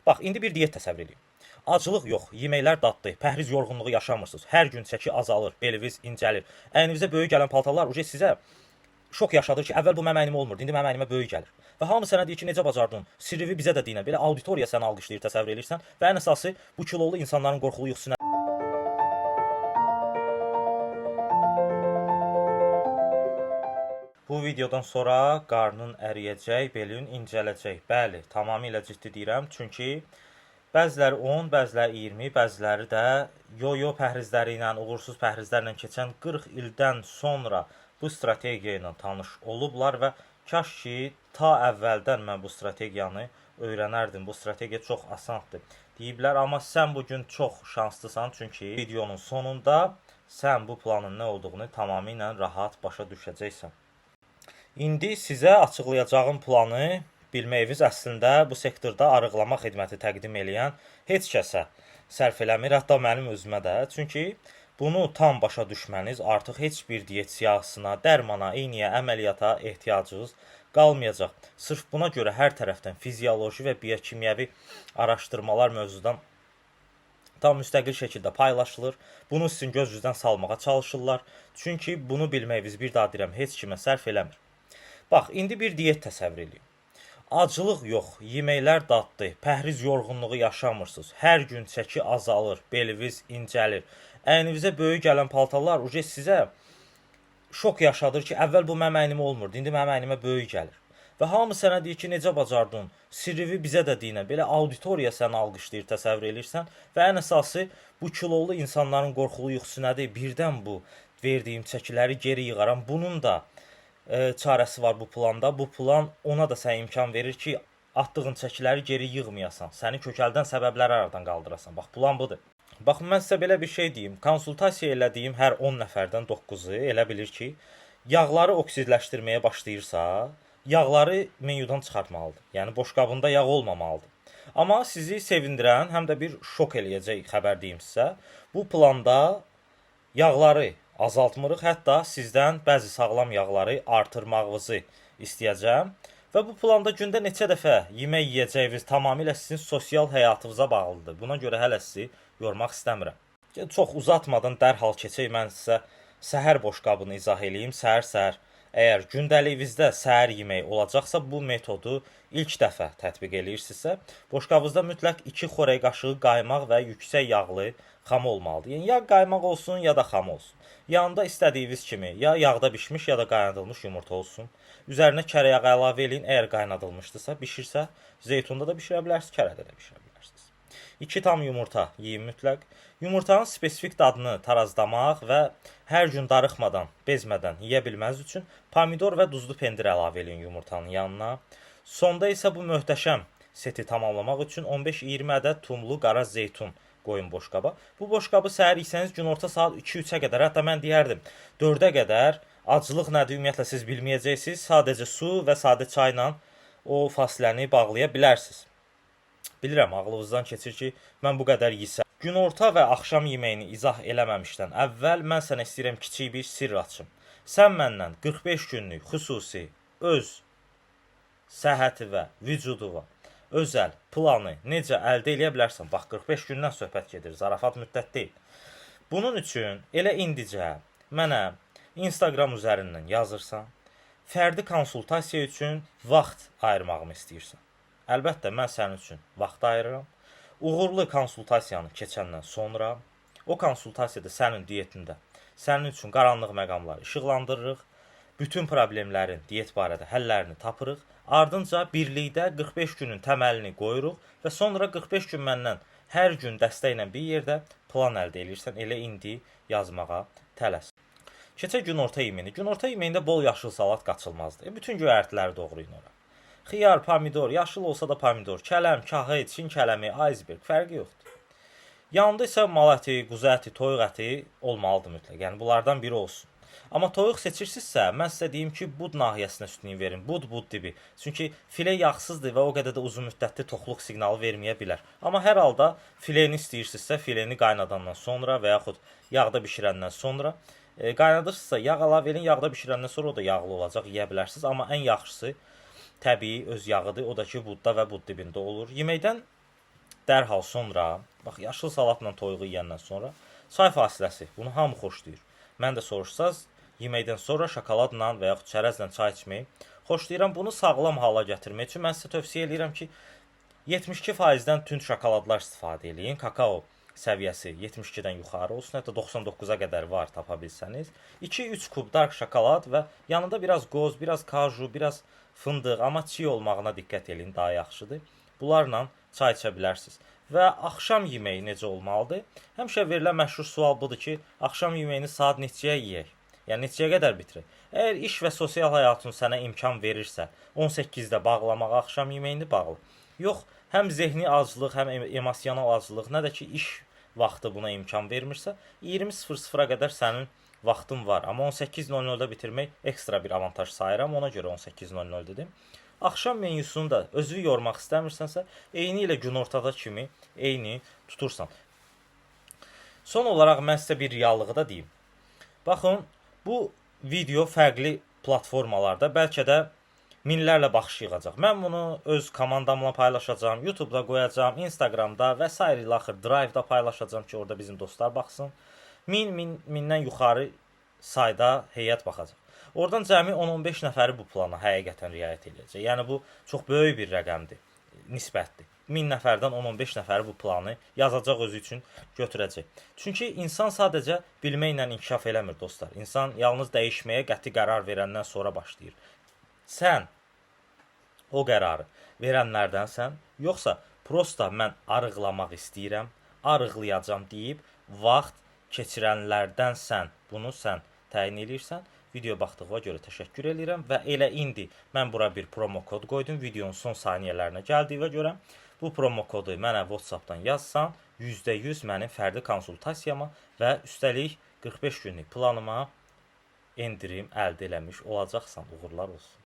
Bax, indi bir diyet təsəvvür edin. Acılıq yox, yeməklər dadlı, pəhriz yorğunluğu yaşamırsınız. Hər gün çəki azalır, beliniz incəlir. Əyninizə böyük gələn paltarlar uje sizə şok yaşadır ki, əvvəl bu mənim əynimə olmurdu, indi mənim əynimə böyük gəlir. Və hamı sənə deyir ki, necə bacardın? Sirri bizə də deyinə. Belə auditoriya səni alqışlayır, təsəvvür edirsən və ən əsası bu kilolu insanların qorxulu yuxusuna Bu videodan sonra qarnın əriyəcək, belin incələcək. Bəli, tamamilə ciddi deyirəm. Çünki bəziləri 10, bəziləri 20, bəziləri də yo-yo pəhrizləri ilə, uğursuz pəhrizlərlə keçən 40 ildən sonra bu strategiya ilə tanış olublar və kaş ki, ta əvvəldən mən bu strategiyanı öyrənərdim. Bu strategiya çox asandır deyiblər, amma sən bugün çox şanslısan, çünki videonun sonunda sən bu planın nə olduğunu tamamilə rahat başa düşəcəksən. İndi sizə açıqlayacağım planı bilməyiniz əslində bu sektorda arıqlama xidməti təqdim edən heç kəsə sərf eləmir, hətta mənim özümə də. Çünki bunu tam başa düşməniz artıq heç bir diyet siyahısına, dərmana, eyniyə, əməliyyata ehtiyacınız qalmayacaq. Sırf buna görə hər tərəfdən fizioloji və biokimyəvi araşdırmalar mövzudan tam müstəqil şəkildə paylaşılır. Bunu sizin gözünüzdən salmağa çalışırlar. Çünki bunu bilməyiniz, bir daha deyirəm, heç kimə sərf eləmir. Bax, indi bir diyet təsəvvür edin. Acılıq yox, yeməklər dadlı, pəhriz yorğunluğu yaşamırsınız. Hər gün çəki azalır, beliniz incəlir. Əyninizə böyük gələn paltarlar uje sizə şok yaşadır ki, əvvəl bu mənim əynimə olmurdu, indi mənim əynimə böyük gəlir. Və hamı sənə deyir ki, necə bacardın? Sirri bizə də deyinə. Belə auditoriya səni alqışlayır, təsəvvür edirsən. Və ən əsası bu kilolu insanların qorxulu yuxusu nədir? Birdən bu verdiyim çəkiləri geri yığaram. Bunun da çarəsi var bu planda. Bu plan ona da sənə imkan verir ki, atdığın çəkiləri geri yığmayasan. Səni kökəldən səbəbləri aradan qaldırasan. Bax, plan budur. Bax, mən sizə belə bir şey deyim. Konsultasiya elədiyim hər 10 nəfərdən 9-u elə bilir ki, yağları oksidləşdirməyə başlayırsa, yağları menyudan çıxartmalıdır. Yəni, boşqabında yağ olmamalıdır. Amma sizi sevindirən, həm də bir şok eləyəcək xəbər deyim sizə. Bu planda yağları azaltmırıq, hətta sizdən bəzi sağlam yağları artırmağınızı istəyəcəm. Və bu planda gündə neçə dəfə yemək yeyəcəyiniz tamamilə sizin sosial həyatınıza bağlıdır. Buna görə hələ sizi yormaq istəmirəm. Çox uzatmadan dərhal keçək, mən sizə səhər boşqabını izah eləyim. Səhər-səhər əgər gündəliyinizdə səhər yemək olacaqsa, bu metodu ilk dəfə tətbiq eləyirsinizsə, boşqabınızda mütləq 2 xörək qaşığı qaymaq və yüksək yağlı xam olmalıdır. Yəni, ya qaymaq olsun, ya da xam olsun. Yanında istədiyiniz kimi ya yağda bişmiş, ya da qaynadılmış yumurta olsun. Üzərinə kərə yağı əlavə eləyin, əgər qaynadılmışdırsa, bişirsə, zeytunda da bişirə bilərsiniz, kərədə də bişirə bilərsiniz. 2 tam yumurta yeyin mütləq. Yumurtanın spesifik dadını tarazlamaq və hər gün darıxmadan, bezmədən yeyə bilməniz üçün pomidor və duzlu pendir əlavə eləyin yumurtanın yanına. Sonda isə bu möhtəşəm seti tamamlamaq üçün 15-20 ədəd tumlu qara zeytun qoyun boşqaba. Bu boşqabı səhər yesəniz günorta saat 2-3-ə qədər, hətta mən deyərdim 4-ə qədər acılıq nədir ümumiyyətlə siz bilməyəcəksiniz. Sadəcə su və sadə çayla o fasiləni bağlaya bilərsiniz. Bilirəm, ağlınızdan keçir ki, mən bu qədər yesəm. Günorta və axşam yeməyini izah eləməmişdən əvvəl mən sənə istəyirəm kiçik bir sirr açım. Sən məndən 45 günlük xüsusi öz səhhəti və vücudu özəl planı necə əldə edə bilərsən? Bax, 45 gündən söhbət gedir, zarafat müddət deyil. Bunun üçün elə indicə mənə Instagram üzərindən yazırsan, fərdi konsultasiya üçün vaxt ayırmağımı istəyirsən. Əlbəttə, mən sənin üçün vaxt ayırıram. Uğurlu konsultasiyanı keçəndən sonra o konsultasiyada sənin diyetində sənin üçün qaranlıq məqamları işıqlandırırıq. Bütün problemlərin diyet barədə həllərini tapırıq. Ardınca birlikdə 45 günün təməlini qoyuruq və sonra 45 gün məndən hər gün dəstəklə bir yerdə plan əldə edirsən. Elə indi yazmağa tələs. Keçək günorta yeməyini. Günorta yeməyində bol yaşıl salat qaçılmazdır. Bütün göyərtiləri doğrayın ora. Xiyar, pomidor, yaşıl olsa da pomidor, kələm, kahı, çin kələmi, iceberg fərqi yoxdur. Yanında isə mal əti, quzu əti, toyuq əti olmalıdır mütləq. Yəni bunlardan biri olsun. Amma toyuq seçirsinizsə, mən sizə deyim ki, bud nahiyəsinə üstünlük verin. Bud dibi. Çünki filə yağsızdır və o qədər də uzun müddətli toxluq siqnalı verməyə bilər. Amma hər halda fileni istəyirsinizsə, fileni qaynadandan sonra və yaxud yağda bişirəndən sonra qaynadırsınızsa, yağ əlavə edin, yağda bişirəndən sonra o da yağlı olacaq, yeyə bilərsiniz. Amma ən yaxşısı təbii öz yağıdır. O da ki, budda və bud dibində olur. Yeməkdən dərhal sonra, bax yaşıl salatla toyuğu yeyəndən sonra çay fasiləsi. Bunu hamı xoşlayır. Mən də soruşsaz, yeməkdən sonra şokoladla və yaxud çərəzlə çay içməyi xoşlayıram. Bunu sağlam hala gətirmək üçün mən sizə tövsiyə edirəm ki, 72%-dən tünd şokoladlar istifadə eləyin. Kakao səviyyəsi 72-dən yuxarı olsun, hətta 99-a qədər var tapa bilsəniz. 2-3 kub dark şokolad və yanında biraz qoz, biraz kaju, biraz fındıq, amma çiğ olmağına diqqət edin, daha yaxşıdır. Bunlarla çay içə bilərsiniz. Və axşam yeməyi necə olmalıdır? Həmişə verilən məşhur sual budur ki, axşam yeməyini saat neçəyə yeyək? Yəni neçəyə qədər bitirək? Əgər iş və sosial həyatın sənə imkan verirsə, 18-də bağlamağa axşam yeməyini bağla. Yox, həm zehni aclıq, həm emosional aclıq, nə də ki iş vaxtı buna imkan vermirsə, 20:00-a qədər sənin vaxtın var. Amma 18:00-da bitirmək ekstra bir avantaj sayıram, ona görə 18:00 dedim. Axşam menyusunu da özünü yormaq istəmirsənsə, eyni ilə günortada kimi eyni tutursan. Son olaraq mən sizə bir reallığı da deyim. Baxın, bu video fərqli platformalarda bəlkə də minlərlə baxış yığacaq. Mən bunu öz komandamla paylaşacağam, YouTube-da qoyacağam, Instagramda və s. ilə axır Drive-da paylaşacağam ki, orada bizim dostlar baxsın. Mindən yuxarı sayda heyət baxacaq. Oradan cəmi 10-15 nəfəri bu plana həqiqətən riayət edəcək. Yəni bu çox böyük bir rəqəmdir, nisbətdir. 1000 nəfərdən 10-15 nəfəri bu planı yazacaq özü üçün götürəcək. Çünki insan sadəcə bilməklə inkişaf eləmir dostlar. İnsan yalnız dəyişməyə qəti qərar verəndən sonra başlayır. Sən o qərarı verənlərdənsən, yoxsa prosta mən arıqlamaq istəyirəm, arıqlayacam deyib vaxt keçirənlərdənsən, bunu sən təyin edirsən. Video baxdığına görə təşəkkür edirəm və elə indi mən bura bir promo kod qoydum videonun son saniyələrinə gəldiyinə görə. Bu promo kodu mənə WhatsApp-dan yazsan, %100 mənim fərdi konsultasiyama və üstəlik 45 günlük planıma endirim əldə eləmiş olacaqsan. Uğurlar olsun.